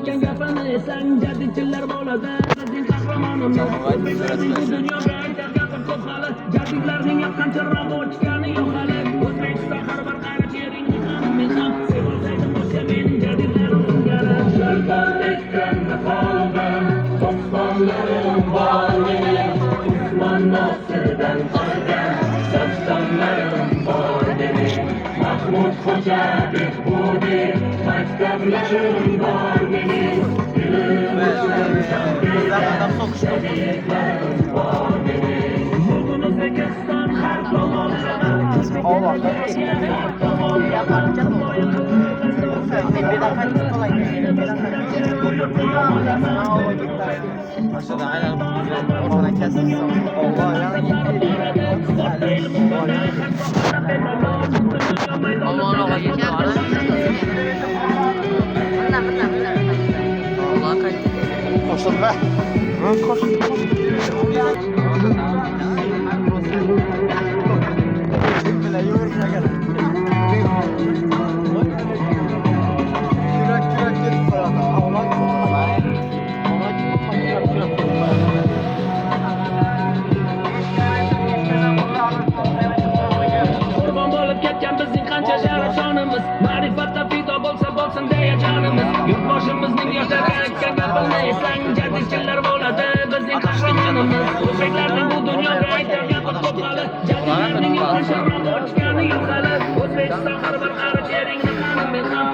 aytgan gapini eslang, jadidchilar bo'ladi bizning qahramonimiz. O'zbeklarning bu dunyoga aytar gapir ko'p hali, jadidlarning yoqqan chirog'i o'chgani yo'q hali. O'zbekiston har bir qarichi yeringni ham men ham sevolsaydim o'sha mening jadidlarim singari. O'zbekistonda qoldim, Osmonlarim bor mening, Usmon Nosirdan qolgan dostonlarim bor mening. Mahmud Xo'ja Behbudiy maktablarim bor mening, jadidlarim bor mening. Bugun O'zbekiston har tomonlama Aşağıda aynen ortadan kesilsin. Allah Allah'ın ola geçer mi? Allah kaydı. Koşun be. Koş. Bile yürüyüşe gel. Kürek gidip burada. Allah Qurbon bo'lib ketgan bizning qancha sharafjonimiz, ma'rifatda fido bo'lsa bo'lsin deya jonimiz. Yurtboshimizning yoshlarga aytgan gapini eslang, jadidchilar bo'ladi bizning qahramonimiz. O'zbeklarning bu dunyoga aytar gapi ko'p hali, jadidlarning yo'li sharroq o'chgani yo'q hali. O'zbekiston har bir qarichi yeringni qanim men ham